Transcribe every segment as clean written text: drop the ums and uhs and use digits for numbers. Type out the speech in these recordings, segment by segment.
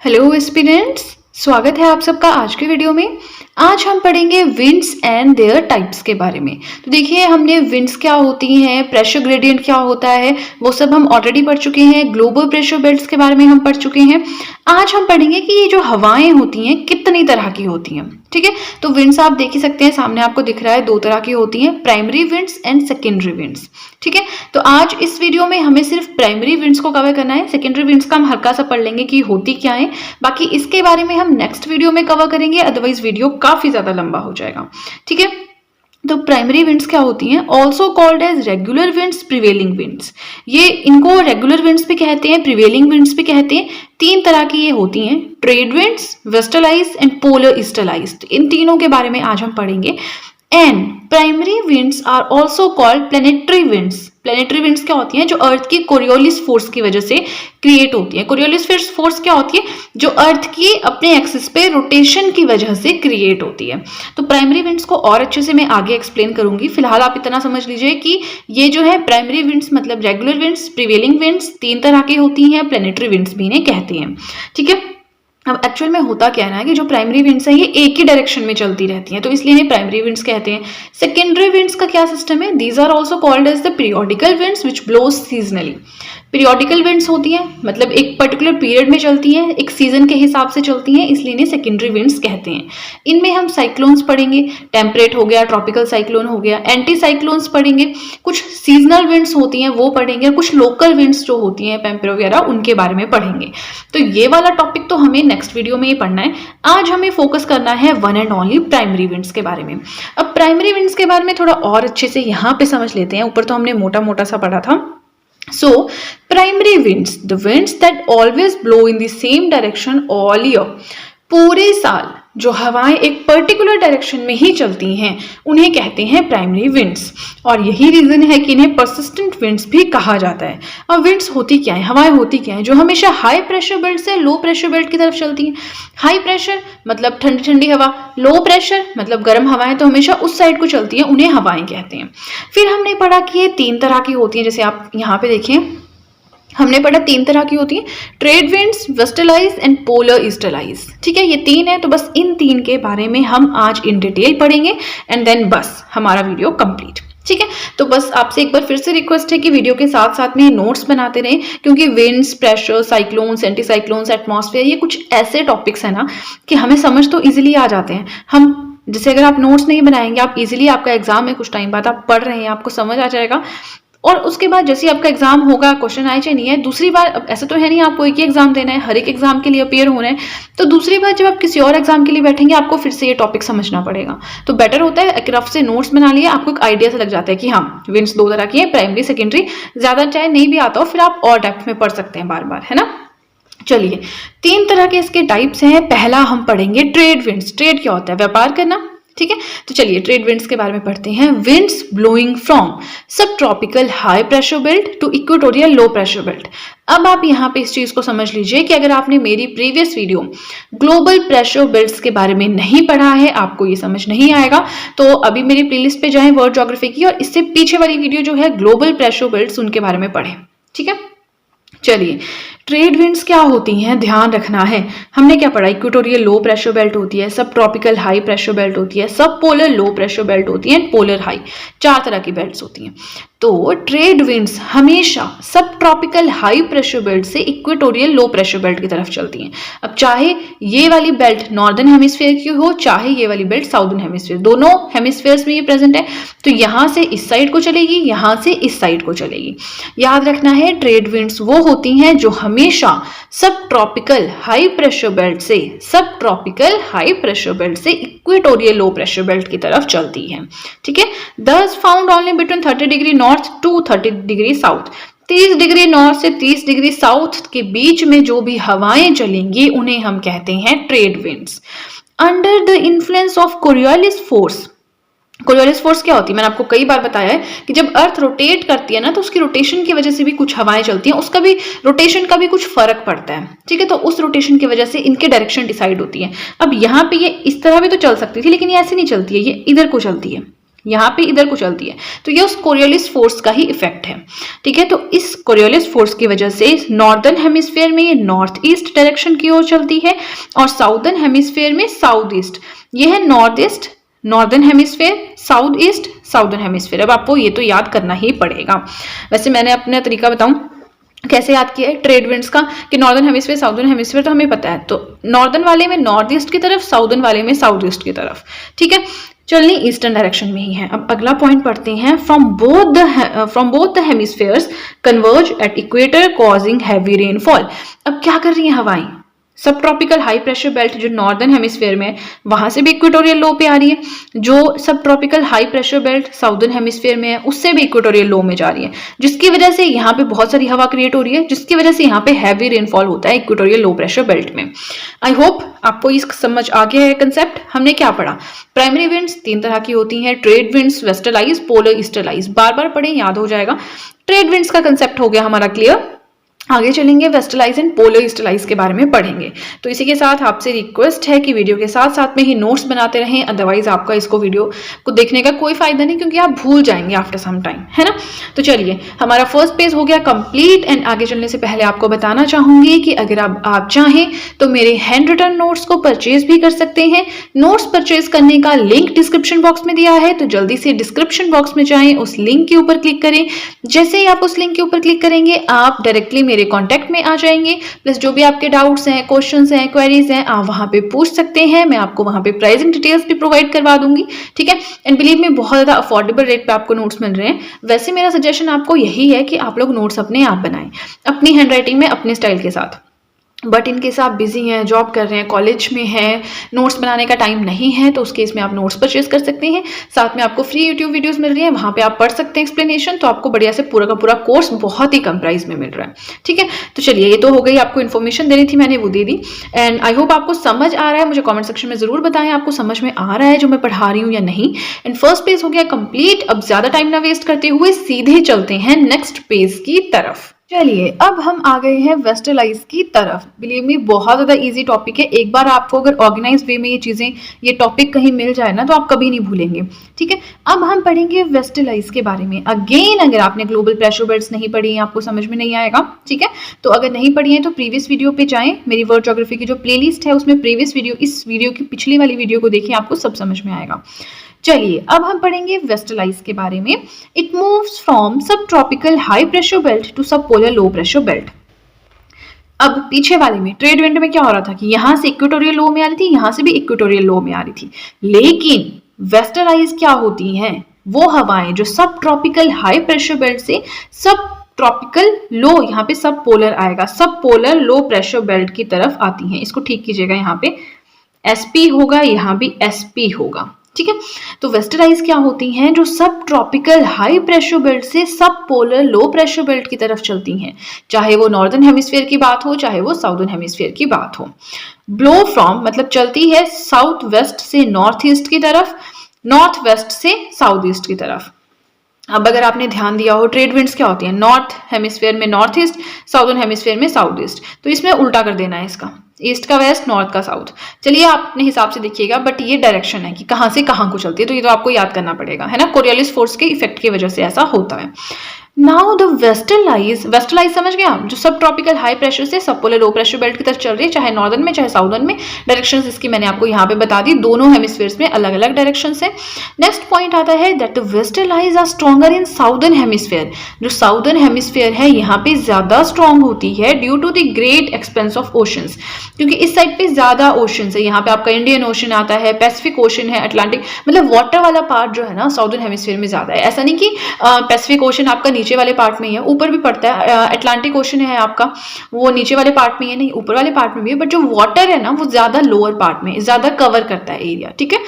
Hello aspirants, स्वागत है आप सबका आज के वीडियो में। आज हम पढ़ेंगे विंड्स एंड देयर टाइप्स के बारे में। तो देखिए, हमने विंड्स क्या होती हैं, प्रेशर ग्रेडियंट क्या होता है, वो सब हम ऑलरेडी पढ़ चुके हैं। ग्लोबल प्रेशर बेल्ट्स के बारे में हम पढ़ चुके हैं। आज हम पढ़ेंगे कि ये जो हवाएं होती हैं कितनी तरह की होती हैं। ठीक है, तो विंड्स आप देख ही सकते हैं, सामने आपको दिख रहा है, दो तरह की होती हैं, primary winds and secondary winds. ठीक है, तो आज इस वीडियो में हमें सिर्फ प्राइमरी विंड्स को कवर करना है। सेकेंडरी विंड्स का हम हल्का सा पढ़ लेंगे कि होती क्या है, बाकी इसके बारे में हम नेक्स्ट वीडियो में कवर करेंगे, अदरवाइज वीडियो काफी ज्यादा लंबा हो जाएगा। ठीक है, तो प्राइमरी विंड्स क्या होती हैं? Also called as regular winds, prevailing winds. ये इनको रेगुलर विंड्स भी कहते हैं, प्रिवेलिंग विंड्स भी कहते हैं। तीन तरह की ये होती हैं, trade winds, westerlies and polar easterlies. इन तीनों के बारे में आज हम पढ़ेंगे। And primary winds are also called planetary winds. Planetary winds क्या होती हैं? जो अर्थ की कोरियोलिस फोर्स की वजह से क्रिएट होती है। कोरियोलिस फोर्स क्या होती है? जो अर्थ की अपने एक्सिस पे रोटेशन की वजह से क्रिएट होती है। तो प्राइमरी विंड्स को और अच्छे से मैं आगे एक्सप्लेन करूंगी। फिलहाल आप इतना समझ लीजिए कि ये जो है प्राइमरी विंड्स मतलब रेगुलर विंड्स, प्रिवेलिंग विंड्स, तीन तरह की होती हैं। प्लेनेटरी विंड्स भी इन्हें कहते हैं। ठीक है, अब एक्चुअल में होता क्या है कि जो प्राइमरी विंड्स है ये एक ही डायरेक्शन में चलती रहती हैं, तो इसलिए इन्हें प्राइमरी विंड्स कहते हैं। सेकेंडरी विंड्स का क्या सिस्टम है? These are also called as the periodical winds which blows seasonally. Periodical winds होती हैं, मतलब एक पर्टिकुलर पीरियड में चलती हैं, एक सीजन के हिसाब से चलती हैं, इसलिए इन्हें सेकेंडरी विंड्स कहते हैं। इनमें हम साइक्लोन्स पढ़ेंगे, टेम्परेट हो गया, ट्रॉपिकल साइक्लोन हो गया, एंटी साइक्लोन्स पढ़ेंगे, कुछ सीजनल विंड्स होती हैं वो पढ़ेंगे, और कुछ लोकल विंड्स जो होती हैं पेम्पेरो वगैरह उनके बारे में पढ़ेंगे। तो ये वाला टॉपिक तो हमें नेक्स्ट वीडियो में ही पढ़ना है। आज हमें फोकस करना है one and only primary winds के बारे में। अब प्राइमरी विंड्स के बारे में थोड़ा और अच्छे से यहाँ पे समझ लेते हैं। ऊपर तो हमने मोटा मोटा सा पढ़ा था। So, primary winds, the winds that always blow in the same direction all year. पूरे साल जो हवाएं एक पर्टिकुलर डायरेक्शन में ही चलती हैं उन्हें कहते हैं प्राइमरी विंड्स, और यही रीजन है कि इन्हें परसिस्टेंट विंड्स भी कहा जाता है। अब विंड्स होती क्या है, हवाएं होती क्या है? जो हमेशा हाई प्रेशर बेल्ट से लो प्रेशर बेल्ट की तरफ चलती हैं। हाई प्रेशर मतलब ठंडी ठंडी हवा, लो प्रेशर मतलब गर्म हवाएं तो हमेशा उस साइड को चलती हैं, उन्हें हवाएं कहते हैं। फिर हमने पढ़ा कि ये तीन तरह की होती हैं, जैसे आप यहाँ पे देखिए हमने पढ़ा तीन तरह की होती है, trade winds, westerlies and polar ईस्टर्लाइज। ठीक है, ये तीन है, तो बस इन तीन के बारे में हम आज इन डिटेल पढ़ेंगे एंड देन बस हमारा वीडियो कंप्लीट। ठीक है, तो बस आपसे एक बार फिर से रिक्वेस्ट है कि वीडियो के साथ साथ में नोट्स बनाते रहें, क्योंकि winds, pressure, cyclones, anti cyclones, atmosphere, ये कुछ ऐसे टॉपिक्स हैं ना कि हमें समझ तो इजीली आ जाते हैं। हम जैसे अगर आप नोट्स नहीं बनाएंगे, आप इजीली आपका एग्जाम में कुछ टाइम बाद आप पढ़ रहे हैं, आपको समझ आ जाएगा, और उसके बाद जैसे आपका एग्जाम होगा, क्वेश्चन आए चाहे नहीं है, दूसरी बार, अब ऐसा तो है नहीं आपको एक ही एग्जाम देना है, हर एक एग्जाम के लिए अपेयर होना है, तो दूसरी बार जब आप किसी और एग्जाम के लिए बैठेंगे आपको फिर से ये टॉपिक समझना पड़ेगा। तो बेटर होता है एक रफ से नोट्स बना लिए, आपको एक आइडिया से लग जाता है कि हाँ विंड्स दो तरह की है, प्राइमरी सेकेंडरी। ज्यादा चाहे नहीं भी आता हो फिर आप और डेप्थ में पढ़ सकते हैं बार बार, है ना। चलिए, तीन तरह के इसके टाइप्स हैं। पहला हम पढ़ेंगे ट्रेड विंड्स। ट्रेड क्या होता है? व्यापार करना। ठीक है, तो चलिए ट्रेड विंड्स के बारे में पढ़ते हैं। Winds blowing from subtropical high pressure belt to equatorial low pressure belt. अब आप यहाँ पे इस चीज को समझ लीजिए कि अगर आपने मेरी previous video global pressure belts के बारे में नहीं पढ़ा है, आपको ये समझ नहीं आएगा, तो अभी मेरी प्लेलिस्ट पे जाएं वर्ल्ड ज्योग्राफी की, और इससे पीछे वाली वीडियो जो है ग्लोबल प्रेशर बेल्ट्स, उनके बारे में पढ़ें। ठीक है, चलिए ट्रेड विंड्स क्या होती हैं ध्यान रखना है। हमने क्या पढ़ा? इक्वेटोरियल लो प्रेशर बेल्ट होती है, सब ट्रॉपिकल हाई प्रेशर बेल्ट होती है, सब पोलर लो प्रेशर बेल्ट होती है, पोलर हाई। चार तरह की बेल्ट्स होती हैं। तो ट्रेड विंड्स हमेशा सब ट्रॉपिकल हाई प्रेशर बेल्ट से इक्वेटोरियल लो प्रेशर बेल्ट की तरफ चलती हैं। अब चाहे ये वाली बेल्ट नॉर्दर्न हेमिस्फीयर की हो, चाहे ये वाली बेल्ट साउदर्न हेमिस्फीयर, दोनों हेमिस्फीयर्स में ये प्रेजेंट है, तो यहां से इस साइड को चलेगी, यहां से इस साइड को चलेगी। याद रखना है, ट्रेड विंड्स वो होती हैं जो हमेशा सब ट्रॉपिकल हाई प्रेशर बेल्ट से, subtropical high pressure belt से इक्वेटोरियल लो प्रेशर बेल्ट की तरफ चलती है। ठीक है, thus found only between 30 degree north to 30 degree south. 30 degree north से 30 डिग्री साउथ के बीच में जो भी हवाएं चलेंगी उन्हें हम कहते हैं trade winds. Under the influence of Coriolis force. Coriolis force क्या होती है? मैंने आपको कई बार बताया है कि जब अर्थ रोटेट करती है ना, तो उसकी रोटेशन की वजह से भी कुछ हवाएं चलती हैं, उसका भी रोटेशन का भी कुछ फर्क पड़ता है। ठीक है, तो उस रोटेशन की वजह से इनके डायरेक्शन डिसाइड होती है। अब यहाँ पे ये इस तरह भी तो चल सकती थी, लेकिन ये ऐसे नहीं चलती है, ये इधर को चलती है, यहाँ पे इधर को चलती है, तो ये उस कोरियोलिस फोर्स का ही इफेक्ट है। ठीक है, तो इस कोरियोलिस फोर्स की वजह से नॉर्दर्न हेमिस्फीयर में ये नॉर्थ ईस्ट डायरेक्शन की ओर चलती है और साउदर्न हेमिस्फीयर में साउथ ईस्ट। ये है north east northern hemisphere, south east southern hemisphere. अब आपको ये तो याद करना ही पड़ेगा। वैसे मैंने अपना तरीका बताऊं कैसे याद किया है ट्रेड विंड्स का, कि नॉर्दर्न हेमिस्फीयर साउदर्न हेमिस्फीयर तो हमें पता है, तो नॉर्दर्न वाले में नॉर्थ ईस्ट की तरफ, साउदर्न वाले में साउथ ईस्ट की तरफ। ठीक है, चलनी ईस्टर्न डायरेक्शन में ही है। अब अगला पॉइंट पढ़ते हैं, from both the hemispheres converge at equator causing heavy rainfall. अब क्या कर रही हैं हवाएं, सब ट्रॉपिकल हाई प्रेशर बेल्ट जो नॉर्दर्न हेमिस्फीयर में, वहां से भी इक्वेटोरियल लो पे आ रही है, जो सब tropical high pressure belt southern hemisphere में है उससे भी इक्वेटोरियल लो में जा रही है, जिसकी वजह से यहाँ पे बहुत सारी हवा क्रिएट हो रही है, जिसकी वजह से यहाँ पे हैवी रेनफॉल होता है इक्वेटोरियल लो प्रेशर बेल्ट में। आई होप आपको इस समझ आ गया है कंसेप्ट। हमने क्या पढ़ा, प्राइमरी विंड्स 3 तरह की होती हैं, ट्रेड विंड्स, वेस्टर्लाइज, पोलर ईस्टर्लाइज। बार बार पढ़े, याद हो जाएगा। ट्रेड विंड्स का कंसेप्ट हो गया हमारा क्लियर। आगे चलेंगे वेस्टर्लाइज एंड पोलर ईस्टर्लाइज के बारे में पढ़ेंगे। तो इसी के साथ आपसे रिक्वेस्ट है कि वीडियो के साथ साथ में ही नोट्स बनाते रहें, अदरवाइज आपका इसको वीडियो को देखने का कोई फायदा नहीं, क्योंकि आप भूल जाएंगे आफ्टर सम टाइम, है ना। तो चलिए, हमारा फर्स्ट पेज हो गया कंप्लीट। एंड आगे चलने से पहले आपको बताना चाहूंगी कि अगर आप चाहें तो मेरे हैंड रिटन नोट्स को परचेज भी कर सकते हैं। नोट्स परचेज करने का लिंक डिस्क्रिप्शन बॉक्स में दिया है, तो जल्दी से डिस्क्रिप्शन बॉक्स में जाएं, उस लिंक के ऊपर क्लिक करें। जैसे ही आप उस लिंक के ऊपर क्लिक करेंगे, आप डायरेक्टली मेरे कांटेक्ट में आ जाएंगे। प्लस जो भी आपके डाउट्स हैं, क्वेश्चंस हैं, क्वेरीज हैं, आप वहां पे पूछ सकते हैं। मैं आपको वहां पे प्राइसिंग डिटेल्स भी प्रोवाइड करवा दूंगी। ठीक है, एंड बिलीव में बहुत ज्यादा अफोर्डेबल रेट पे आपको नोट्स मिल रहे हैं। वैसे मेरा सजेशन आपको यही है कि आप लोग नोट्स अपने आप बनाएं, अपनी हैंडराइटिंग में, अपने स्टाइल के साथ। बट इन केस आप बिजी हैं, जॉब कर रहे हैं, कॉलेज में हैं, नोट्स बनाने का टाइम नहीं है, तो उस केस में आप नोट्स परचेज कर सकते हैं। साथ में आपको फ्री यूट्यूब वीडियोस मिल रही हैं, वहां पे आप पढ़ सकते हैं एक्सप्लेनेशन, तो आपको बढ़िया से पूरा का पूरा कोर्स बहुत ही कम प्राइस में मिल रहा है। ठीक है, तो चलिए, ये तो हो गई, आपको इन्फॉर्मेशन देनी थी, मैंने वो दे दी। एंड आई होप आपको समझ आ रहा है। मुझे कॉमेंट सेक्शन में जरूर बताएं आपको समझ में आ रहा है जो मैं पढ़ा रही हूँ या नहीं। एंड फर्स्ट पेज हो गया कंप्लीट। अब ज्यादा टाइम ना वेस्ट करते हुए सीधे चलते हैं नेक्स्ट पेज की तरफ। चलिए, अब हम आ गए हैं वेस्टर्लाइज की तरफ। बिलीव मी, बहुत ज़्यादा इजी टॉपिक है। एक बार आपको अगर ऑर्गेनाइज वे में ये चीज़ें, ये टॉपिक कहीं मिल जाए ना, तो आप कभी नहीं भूलेंगे। ठीक है, अब हम पढ़ेंगे वेस्टर्लाइज के बारे में। अगेन, अगर आपने ग्लोबल प्रेशर बेल्ट्स नहीं पढ़ी हैं, आपको समझ में नहीं आएगा। ठीक है, तो अगर नहीं पढ़ी है तो प्रीवियस वीडियो पे जाएं, मेरी वर्ल्ड ज्योग्राफी की जो प्लेलिस्ट है उसमें प्रीवियस वीडियो, इस वीडियो की पिछली वाली वीडियो को देखिए, आपको सब समझ में आएगा। चलिए, अब हम पढ़ेंगे वेस्टर्लाइज के बारे में। It moves from subtropical high pressure belt to सब पोलर लो प्रेशर बेल्ट। अब पीछे वाले में ट्रेड विंड में क्या हो रहा था कि यहां से इक्वेटोरियल लो में आ रही थी, यहां से भी इक्वेटोरियल लो में आ रही थी। लेकिन वेस्टर्लाइज क्या होती हैं, वो हवाएं जो सब ट्रॉपिकल हाई प्रेशर बेल्ट से सब ट्रॉपिकल लो, यहाँ पे सब पोलर आएगा, सब पोलर लो प्रेशर बेल्ट की तरफ आती हैं। इसको ठीक कीजिएगा, यहाँ पे एसपी होगा, यहाँ भी एसपी होगा। ठीक है, तो वेस्टर्लाइज क्या होती हैं, जो सब ट्रॉपिकल हाई प्रेशर बेल्ट से सब पोलर लो प्रेशर बेल्ट की तरफ चलती हैं, चाहे वो नॉर्दर्न हेमिस्फीयर की बात हो, चाहे वो साउदर्न हेमिस्फीयर की बात हो। ब्लो फ्रॉम मतलब चलती है साउथ वेस्ट से नॉर्थ ईस्ट की तरफ, नॉर्थ वेस्ट से साउथ ईस्ट की तरफ। अब अगर आपने ध्यान दिया हो, ट्रेड विंड्स क्या होती हैं, नॉर्थ हेमिस्फीयर में नॉर्थ ईस्ट, साउदर्न हेमिस्फीयर में साउथ ईस्ट। तो इसमें उल्टा कर देना है इसका, ईस्ट का वेस्ट, नॉर्थ का साउथ। चलिए, आप अपने हिसाब से देखिएगा, बट ये डायरेक्शन है कि कहाँ से कहाँ को चलती है, तो ये तो आपको याद करना पड़ेगा, है ना। कोरियोलिस फोर्स के इफेक्ट की वजह से ऐसा होता है। नाउ द वेस्टर्लाइज, वेस्टर्लाइज समझ गया, जो सब ट्रॉपिकल हाई प्रेशर से सब पोलर लो प्रेशर बेल्ट की तरफ चल रही है, चाहे नॉर्दर्न में चाहे साउदर्न में। डायरेक्शंस इसकी मैंने आपको यहाँ पे बता दी, दोनों हेमिस्फीयर्स में अलग अलग डायरेक्शंस है। नेक्स्ट पॉइंट आता है that the westerlies are stronger in southern hemisphere. जो साउदर्न हेमिस्फीयर है यहाँ पे ज्यादा स्ट्रॉन्ग होती है due to the great expanse of oceans, क्योंकि इस साइड पे ज्यादा ओशंस है। यहाँ पे आपका इंडियन ओशन आता है, पैसिफिक ओशन है, अटलांटिक, मतलब वाटर वाला पार्ट जो है ना साउदर्न हेमिस्फीयर में ज्यादा है। ऐसा नहीं कि पैसिफिक ओशन आपका नीचे वाले पार्ट में ही है, ऊपर भी पड़ता है। अटलांटिक ओशन है आपका, वो नीचे वाले पार्ट में है, नहीं ऊपर वाले पार्ट में भी है, बट जो वाटर है ना वो ज्यादा लोअर पार्ट में, ज्यादा कवर करता है एरिया। ठीक है,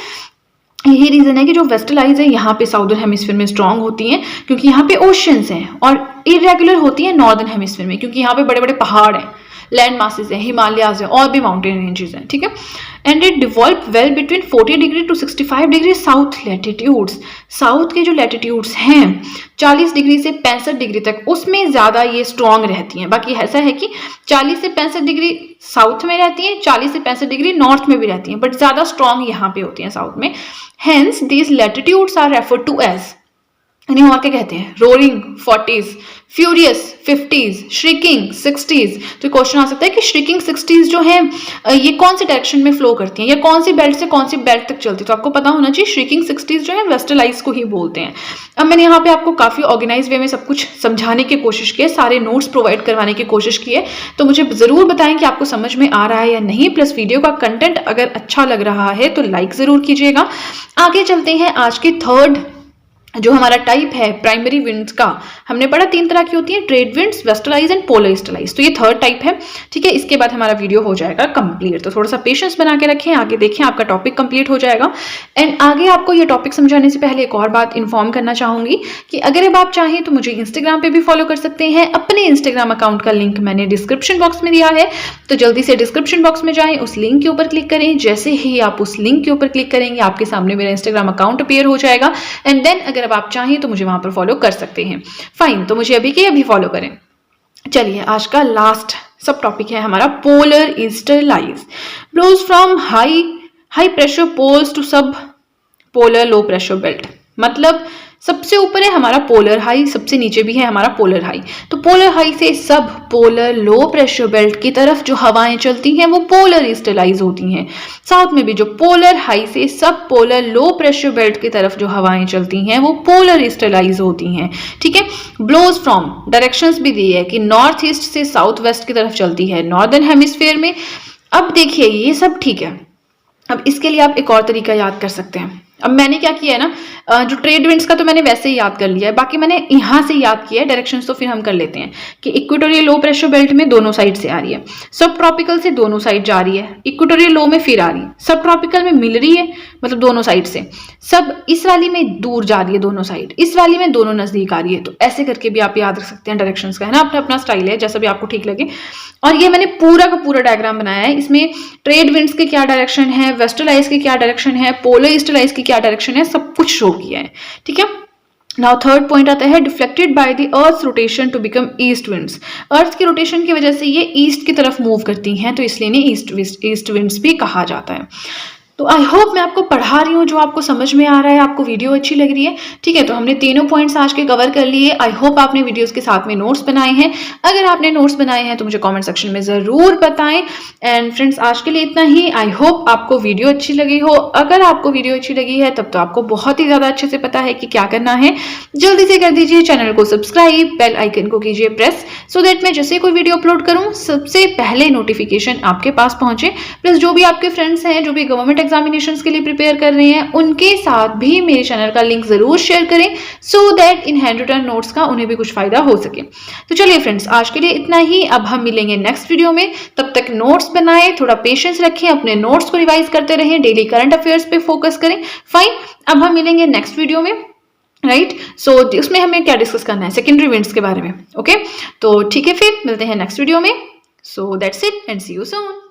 यही रीजन है कि जो वेस्टर्लाइज है यहाँ पे साउदर्न हेमिस्फीयर में स्ट्रांग होती हैं, क्योंकि यहाँ पे ओशंस हैं, और इरेगुलर होती है नॉर्दर्न हेमिस्फीयर में, क्योंकि यहाँ पे बड़े बड़े पहाड़ हैं, लैंड मासेस हैं, हिमालयाज हैं, और भी माउंटेन रेंजेस हैं। ठीक है, and it devolve well between 40 degree to 65 degree south latitudes. South के जो लैटिट्यूड्स हैं 40 डिग्री से 65 डिग्री तक, उसमें ज़्यादा ये स्ट्रॉन्ग रहती हैं। बाकी ऐसा है कि 40 से 65 डिग्री साउथ में रहती हैं, 40 से 65 डिग्री नॉर्थ में भी रहती हैं, बट ज़्यादा स्ट्रॉन्ग यहाँ पे होती हैं साउथ में। Hence these latitudes are referred to as, इन्हें और क्या कहते हैं, roaring 40s, furious 50s, श्रिकिंग 60s। तो क्वेश्चन आ सकता है कि श्रिकिंग 60s जो है ये कौन से डायरेक्शन में फ्लो करती हैं या कौन सी बेल्ट से कौन सी बेल्ट तक चलती है, तो आपको पता होना चाहिए श्रिकिंग 60s जो है वेस्टर्लाइज को ही बोलते हैं। अब मैंने यहाँ पे आपको काफ़ी ऑर्गेनाइज वे में सब कुछ समझाने की कोशिश की है, सारे नोट्स प्रोवाइड करवाने की कोशिश की है, तो मुझे ज़रूर बताएं कि आपको समझ में आ रहा है या नहीं। प्लस वीडियो का कंटेंट अगर अच्छा लग रहा है तो लाइक ज़रूर कीजिएगा। आगे चलते हैं आज की थर्ड जो हमारा टाइप है प्राइमरी विंड्स का। हमने पढ़ा 3 तरह की होती है, trade winds, westerlies and polar ईस्टर्लाइज। तो ये थर्ड टाइप है, ठीक है। इसके बाद हमारा वीडियो हो जाएगा कंप्लीट, तो थोड़ा सा पेशेंस बना के रखें, आगे देखें, आपका टॉपिक कंप्लीट हो जाएगा। एंड आगे आपको ये टॉपिक समझाने से पहले एक और बात इन्फॉर्म करना चाहूंगी कि अगर अब आप चाहें तो मुझे इंस्टाग्राम पे भी फॉलो कर सकते हैं। अपने इंस्टाग्राम अकाउंट का लिंक मैंने डिस्क्रिप्शन बॉक्स में दिया है, तो जल्दी से डिस्क्रिप्शन बॉक्स में जाएं, उस लिंक के ऊपर क्लिक करें। जैसे ही आप उस लिंक के ऊपर क्लिक करेंगे आपके सामने मेरा इंस्टाग्राम अकाउंट अपीयर हो जाएगा। एंड देन अगर अब आप चाहें तो मुझे वहां पर फॉलो कर सकते हैं। फाइन, तो मुझे अभी के अभी फॉलो करें। चलिए, आज का लास्ट सब टॉपिक है हमारा polar easterlies. Blows from high pressure poles to सब पोलर लो प्रेशर बेल्ट। मतलब सबसे ऊपर है हमारा पोलर हाई, सबसे नीचे भी है हमारा पोलर हाई। तो पोलर हाई से सब पोलर लो प्रेशर बेल्ट की तरफ जो हवाएं चलती हैं वो पोलर ईस्टर्लाइज होती हैं। साउथ में भी जो पोलर हाई से सब पोलर लो प्रेशर बेल्ट की तरफ जो हवाएं चलती हैं वो पोलर ईस्टर्लाइज होती हैं, ठीक है। ब्लोज फ्रॉम डायरेक्शंस भी दी है कि नॉर्थ ईस्ट से साउथ वेस्ट की तरफ चलती है नॉर्दर्न हेमिस्फीयर में। अब देखिए ये सब ठीक है, अब इसके लिए आप एक और तरीका याद कर सकते हैं। अब मैंने क्या किया है ना, जो ट्रेड विंड्स का तो मैंने वैसे ही याद कर लिया है, बाकी मैंने यहाँ से याद किया है डायरेक्शंस। तो फिर हम कर लेते हैं कि इक्वेटोरियल लो प्रेशर बेल्ट में दोनों साइड से आ रही है, सब ट्रॉपिकल से दोनों साइड जा रही है, इक्वेटोरियल लो में फिर आ रही है, सब ट्रॉपिकल में मिल रही है मतलब दोनों साइड से, सब इस वाली में दूर जा रही है दोनों साइड, इस वाली में दोनों नजदीक आ रही है। तो ऐसे करके भी आप याद रख सकते हैं डायरेक्शंस का, है ना, अपना अपना स्टाइल है, जैसा भी आपको ठीक लगे। और ये मैंने पूरा का पूरा डायग्राम बनाया है, इसमें ट्रेड विंड्स के क्या डायरेक्शन है, वेस्टर्लाइज के क्या डायरेक्शन है, पोलर ईस्टर्लाइज की क्या डायरेक्शन है, सब कुछ शो किया है, ठीक है। नाउ थर्ड पॉइंट आता है deflected by the earth rotation to become east winds. Earth के रोटेशन की वजह से ये ईस्ट की तरफ मूव करती हैं, तो इसलिए इन्हें ईस्ट विंड्स भी कहा जाता है। तो आई होप मैं आपको पढ़ा रही हूँ जो आपको समझ में आ रहा है, आपको वीडियो अच्छी लग रही है, ठीक है। तो हमने तीनों पॉइंट्स आज के कवर कर लिए। आई होप आपने वीडियोस के साथ में नोट्स बनाए हैं। अगर आपने नोट्स बनाए हैं तो मुझे कमेंट सेक्शन में ज़रूर बताएं। एंड फ्रेंड्स, आज के लिए इतना ही। आई होप आपको वीडियो अच्छी लगी हो। अगर आपको वीडियो अच्छी लगी है तब तो आपको बहुत ही ज़्यादा अच्छे से पता है कि क्या करना है। जल्दी से कर दीजिए चैनल को सब्सक्राइब, बेल आइकन को कीजिए प्रेस, सो दैट मैं जैसे कोई वीडियो अपलोड करूँ सबसे पहले नोटिफिकेशन आपके पास पहुंचे। प्लस जो भी आपके फ्रेंड्स हैं जो भी गवर्नमेंट एग्जामिनेशन के लिए प्रिपेयर कर रहे हैं उनके साथ भी मेरे चैनल का लिंक जरूर शेयर करें, so that in handwritten notes का उन्हें भी कुछ फायदा हो सके। तो चलिए फ्रेंड्स, आज के लिए इतना ही। अब हम मिलेंगे नेक्स्ट वीडियो में, तब तक नोट्स बनाएं, थोड़ा पेशेंस रखें, अपने नोट्स को रिवाइज करते रहें, डेली करंट अफेयर्स पे फोकस करें। फाइन, अब हम मिलेंगे नेक्स्ट वीडियो में, राइट। सो उसमें हमें क्या डिस्कस करना है, सेकेंडरी विंड्स के बारे में, ओके। तो ठीक है, फिर मिलते हैं नेक्स्ट वीडियो में। So that's it and see you soon.